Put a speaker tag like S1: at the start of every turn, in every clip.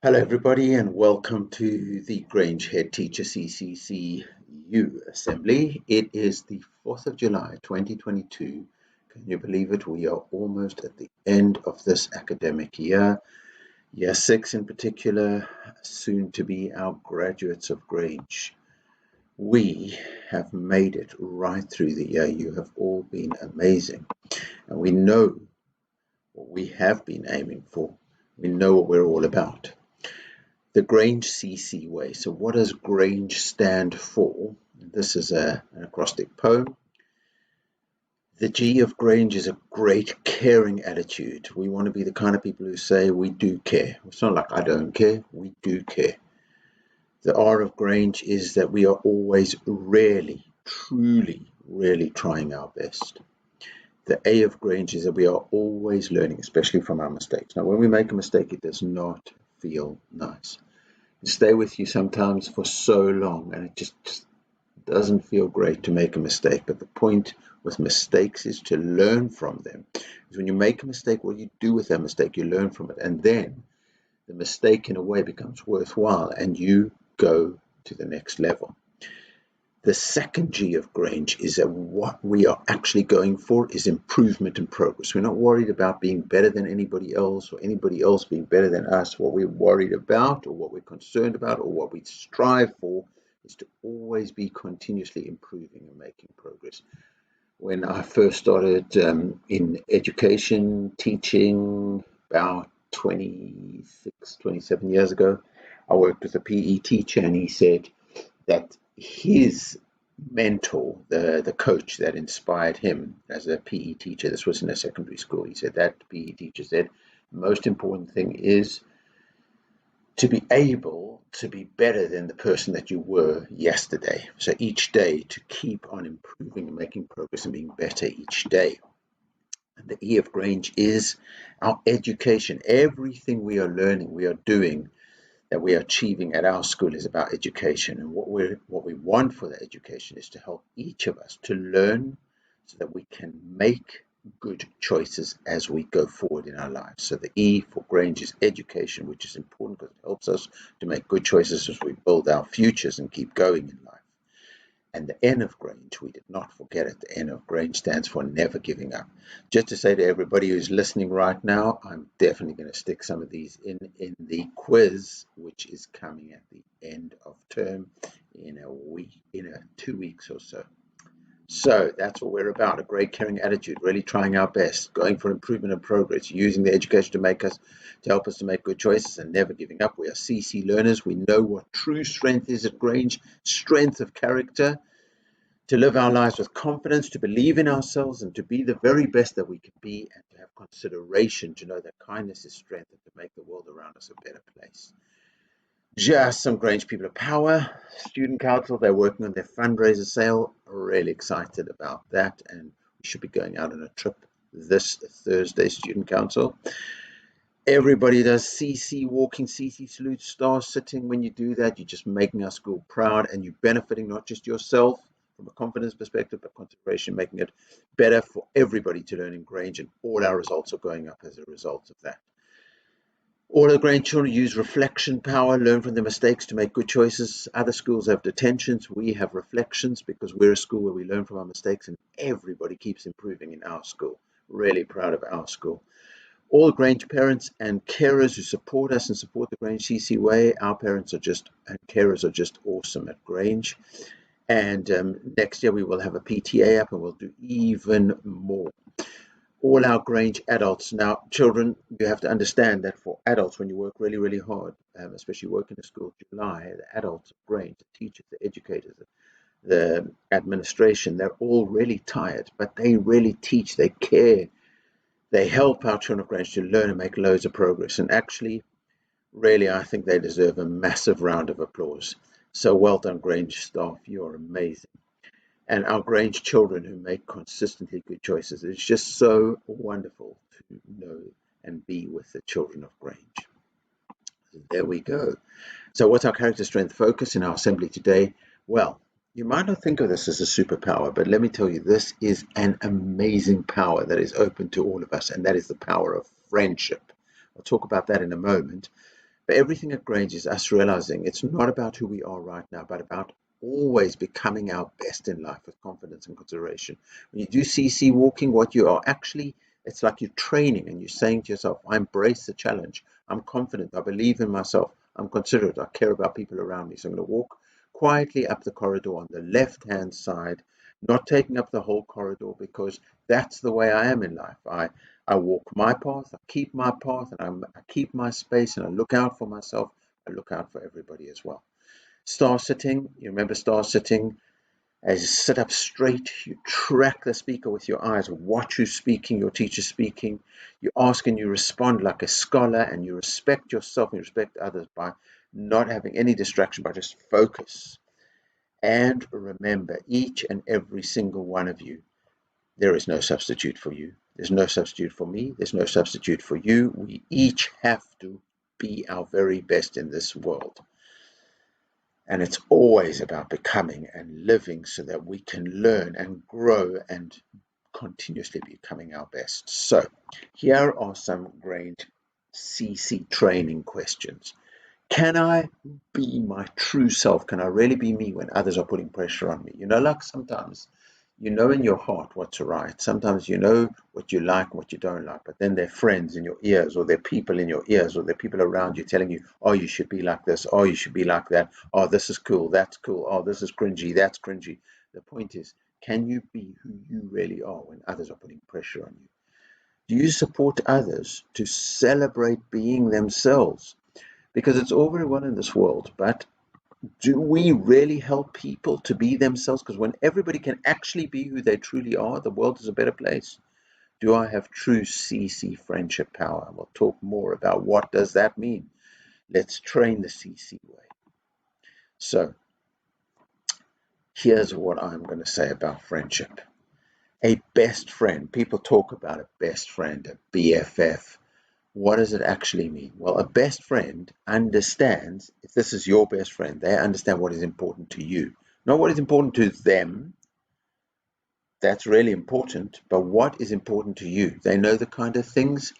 S1: Hello, everybody, and welcome to the Grange Headteacher CCCU Assembly. It is the 4th of July 2022. Can you believe it? We are almost at the end of this academic year. Year 6 in particular, soon to be our graduates of Grange. We have made it right through the year. You have all been amazing, and we know what we have been aiming for. We know what we're all about. The Grange CC way. So what does Grange stand for? This is an acrostic poem. The G of Grange is a great caring attitude. We want to be the kind of people who say we do care. It's not like I don't care, we do care. The R of Grange is that we are always really, truly, really trying our best. The A of Grange is that we are always learning, especially from our mistakes. Now, when we make a mistake, it does not feel nice. Stay with you sometimes for so long, and it just doesn't feel great to make a mistake. But the point with mistakes is to learn from them. Because when you make a mistake, what you do with that mistake, you learn from it, and then the mistake in a way becomes worthwhile, and you go to the next level. The second G of Grange is that what we are actually going for is improvement and progress. We're not worried about being better than anybody else or anybody else being better than us. What we're worried about or what we're concerned about or what we strive for is to always be continuously improving and making progress. When I first started in education, teaching about 27 years ago, I worked with a PE teacher, and he said that his mentor, the coach that inspired him as a PE teacher, this was in a secondary school, he said that PE teacher said, the most important thing is to be able to be better than the person that you were yesterday. So each day to keep on improving and making progress and being better each day. And the E of Grange is our education. Everything we are learning, we are doing, that we are achieving at our school is about education, and what we want for the education is to help each of us to learn so that we can make good choices as we go forward in our lives. So the E for Grange is education, which is important because it helps us to make good choices as we build our futures and keep going in life. And the N of Grange, we did not forget it. The N of Grange stands for never giving up. Just to say to everybody who's listening right now, I'm definitely going to stick some of these in the quiz, which is coming at the end of term in 2 weeks or so. So that's what we're about, a great caring attitude, really trying our best, going for improvement and progress, using the education to help us to make good choices and never giving up. We are CC learners. We know what true strength is at Grange, strength of character, to live our lives with confidence, to believe in ourselves and to be the very best that we can be, and to have consideration, to know that kindness is strength and to make the world around us a better place. Just some Grange people of power. Student Council, they're working on their fundraiser sale. Really excited about that, and we should be going out on a trip this Thursday, Student Council. Everybody does CC walking, CC salute, star sitting. When you do that, you're just making our school proud, and you're benefiting not just yourself from a confidence perspective, but consideration, making it better for everybody to learn in Grange, and all our results are going up as a result of that. All the Grange children use reflection power, learn from their mistakes to make good choices. Other schools have detentions. We have reflections because we're a school where we learn from our mistakes, and everybody keeps improving in our school. Really proud of our school. All Grange parents and carers who support us and support the Grange CC way, our parents and carers are just awesome at Grange. And next year we will have a PTA up, and we'll do even more. All our Grange adults. Now, children, you have to understand that for adults, when you work really, really hard, especially work in a school, July, the adults of Grange, the teachers, the educators, the administration, they're all really tired, but they really teach, they care, they help our children of Grange to learn and make loads of progress. And actually, really, I think they deserve a massive round of applause. So well done, Grange staff, you're amazing. And our Grange children who make consistently good choices. It's just so wonderful to know and be with the children of Grange. There we go. So what's our character strength focus in our assembly today? Well, you might not think of this as a superpower, but let me tell you, this is an amazing power that is open to all of us, and that is the power of friendship. I'll talk about that in a moment. But everything at Grange is us realizing it's not about who we are right now, but about always becoming our best in life with confidence and consideration. When you do CC walking, what you are actually, it's like you're training and you're saying to yourself, I embrace the challenge. I'm confident. I believe in myself. I'm considerate. I care about people around me. So I'm going to walk quietly up the corridor on the left-hand side, not taking up the whole corridor, because that's the way I am in life. I walk my path, I keep my path, and I keep my space, and I look out for myself. I look out for everybody as well. Star sitting, you remember star sitting? As you sit up straight, you track the speaker with your eyes, watch who's speaking, your teacher speaking. You ask and you respond like a scholar, and you respect yourself and you respect others by not having any distraction, but just focus. And remember, each and every single one of you, there is no substitute for you. There's no substitute for me. There's no substitute for you. We each have to be our very best in this world. And it's always about becoming and living so that we can learn and grow and continuously becoming our best. So here are some Grange CC training questions. Can I be my true self? Can I really be me when others are putting pressure on me? Like sometimes you know in your heart what's right. Sometimes you know what you like, what you don't like, but then there are friends in your ears, or there are people in your ears, or there are people around you telling you, oh, you should be like this, oh, you should be like that, oh, this is cool, that's cool, oh, this is cringy, that's cringy. The point is, can you be who you really are when others are putting pressure on you? Do you support others to celebrate being themselves? Because it's all very well in this world, but do we really help people to be themselves? Because when everybody can actually be who they truly are, the world is a better place. Do I have true CC friendship power? We'll talk more about what does that mean. Let's train the CC way. So here's what I'm going to say about friendship. A best friend, people talk about a best friend, a BFF. What does it actually mean? Well, a best friend understands, if this is your best friend, they understand what is important to you. Not what is important to them, that's really important, but what is important to you. They know the kind of things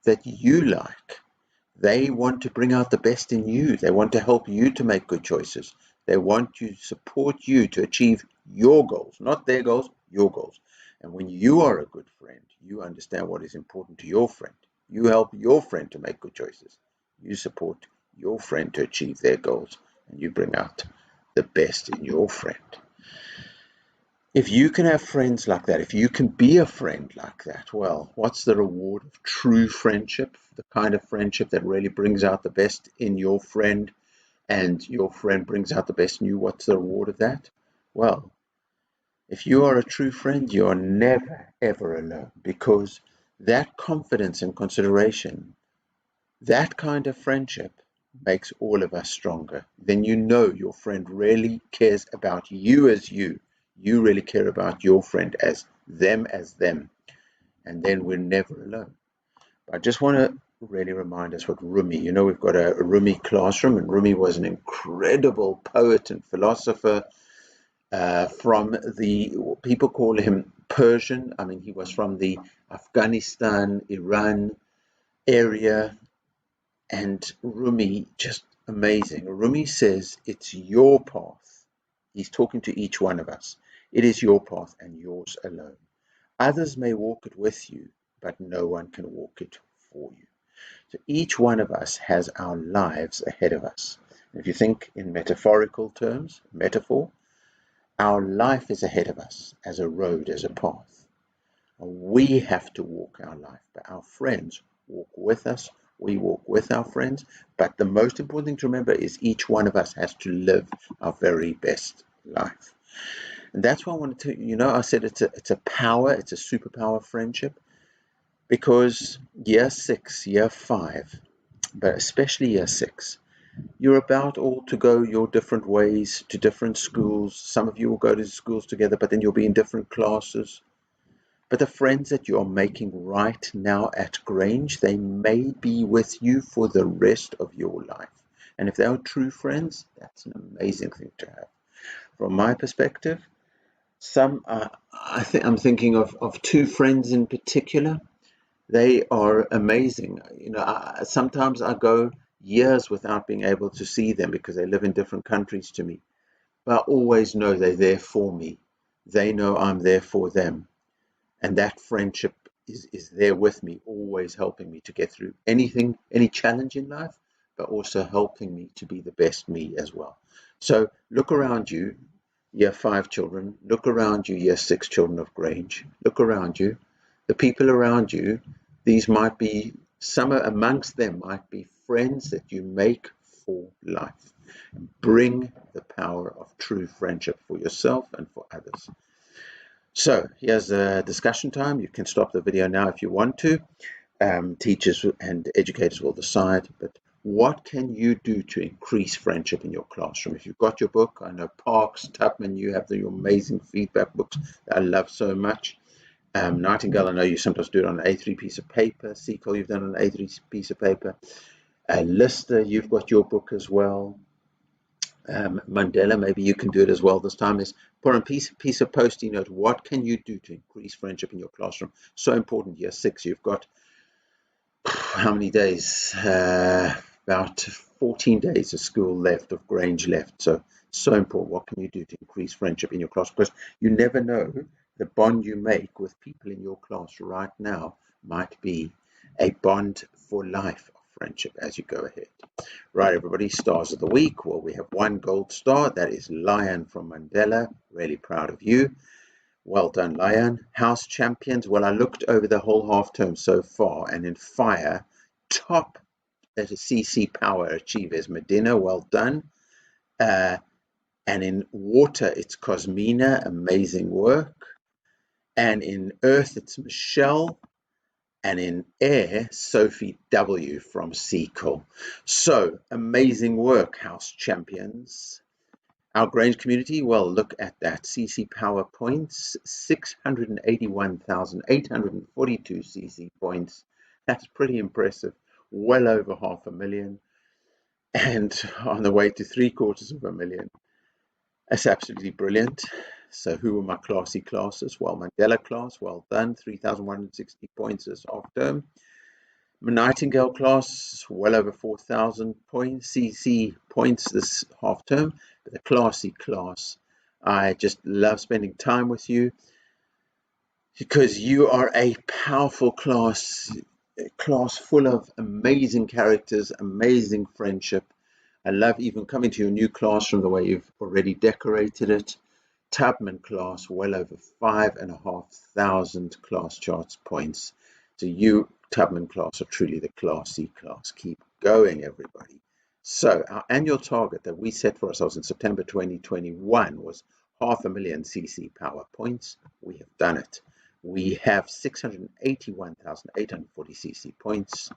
S1: that you like. They want to bring out the best in you. They want to help you to make good choices. They want to support you to achieve your goals, not their goals, your goals. And when you are a good friend, you understand what is important to your friend. You help your friend to make good choices. You support your friend to achieve their goals, and you bring out the best in your friend. If you can have friends like that, if you can be a friend like that, well, what's the reward of true friendship? The kind of friendship that really brings out the best in your friend and your friend brings out the best in you. What's the reward of that? Well, if you are a true friend, you are never, ever alone, because that confidence and consideration, that kind of friendship makes all of us stronger. Then you know your friend really cares about you as you. You really care about your friend as them, and then we're never alone. I just want to really remind us what Rumi, we've got a Rumi classroom, and Rumi was an incredible poet and philosopher from people call him Persian. I mean, he was from the Afghanistan, Iran area, and Rumi, just amazing. Rumi says, it's your path. He's talking to each one of us. It is your path and yours alone. Others may walk it with you, but no one can walk it for you. So each one of us has our lives ahead of us. And if you think in metaphorical terms, metaphor, our life is ahead of us as a road, as a path. We have to walk our life, but our friends walk with us. We walk with our friends. But the most important thing to remember is each one of us has to live our very best life. And that's why I wanted to, I said it's a power, it's a superpower friendship, because year 6, year 5, but especially year 6, you're about all to go your different ways to different schools. Some of you will go to schools together, but then you'll be in different classes. But the friends that you're making right now at Grange, they may be with you for the rest of your life. And if they are true friends, that's an amazing thing to have. From my perspective, I'm thinking of 2 friends in particular. They are amazing. Sometimes I go years without being able to see them because they live in different countries to me. But I always know they're there for me. They know I'm there for them. And that friendship is there with me, always helping me to get through anything, any challenge in life, but also helping me to be the best me as well. So look around you, year 5 children, look around you, year 6 children of Grange, look around you, the people around you, these might be, some amongst them might be friends that you make for life. Bring the power of true friendship for yourself and for others. So here's a discussion time. You can stop the video now if you want to. Teachers and educators will decide, but what can you do to increase friendship in your classroom? If you've got your book, I know Parks, Tubman, you have the amazing feedback books that I love so much. Nightingale, I know you sometimes do it on an A3 piece of paper. Sequel, you've done it on an A3 piece of paper. Lister, you've got your book as well. Mandela, maybe you can do it as well this time, is put on a piece of post-it note, what can you do to increase friendship in your classroom? So important. Year 6, you've got how many days? About 14 days of school left, of Grange left. So important. What can you do to increase friendship in your class? Because you never know, the bond you make with people in your class right now might be a bond for life of friendship as you go ahead. Right, everybody, stars of the week. Well, we have one gold star. That is Lion from Mandela. Really proud of you. Well done, Lion. House champions. Well, I looked over the whole half term so far, and in fire, top at a CC Power achievers, Medina. Well done. And in water, it's Cosmina. Amazing work. And in earth, it's Michelle. And in air, Sophie W. from Sequel. So, amazing work, House Champions. Our Grange community, well, look at that. CC Power points, 681,842 CC points. That's pretty impressive. Well over 500,000. And on the way to 750,000. That's absolutely brilliant. So who were my classy classes? Well, Mandela class, well done, 3,160 points this half term. Nightingale class, well over 4,000 points, CC points this half term. But the classy class, I just love spending time with you because you are a powerful class full of amazing characters, amazing friendship. I love even coming to your new classroom, the way you've already decorated it. Tubman class, well over 5,500 class charts points. So you, Tubman class, are truly the classy class. Keep going, everybody. So our annual target that we set for ourselves in September 2021 was 500,000 CC Power points. We have done it. We have 681,840 CC points.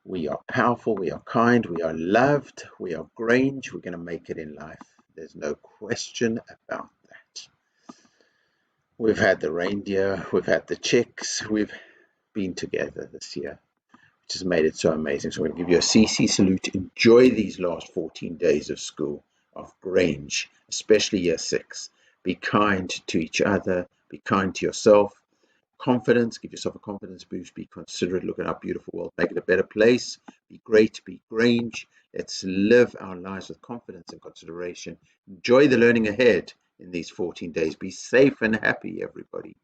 S1: We are powerful, we are kind, we are loved, we are Grange, we're going to make it in life. There's no question about that. We've had the reindeer, we've had the chicks, we've been together this year, which has made it so amazing. So I'm going to give you a CC salute. Enjoy these last 14 days of school, of Grange, especially year 6. Be kind to each other, be kind to yourself. Confidence, give yourself a confidence boost, be considerate, look at our beautiful world, make it a better place, be great, be Grange. Let's live our lives with confidence and consideration. Enjoy the learning ahead in these 14 days. Be safe and happy, everybody.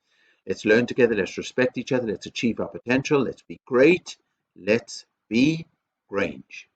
S1: Let's learn together, let's respect each other, let's achieve our potential, let's be great, let's be Grange.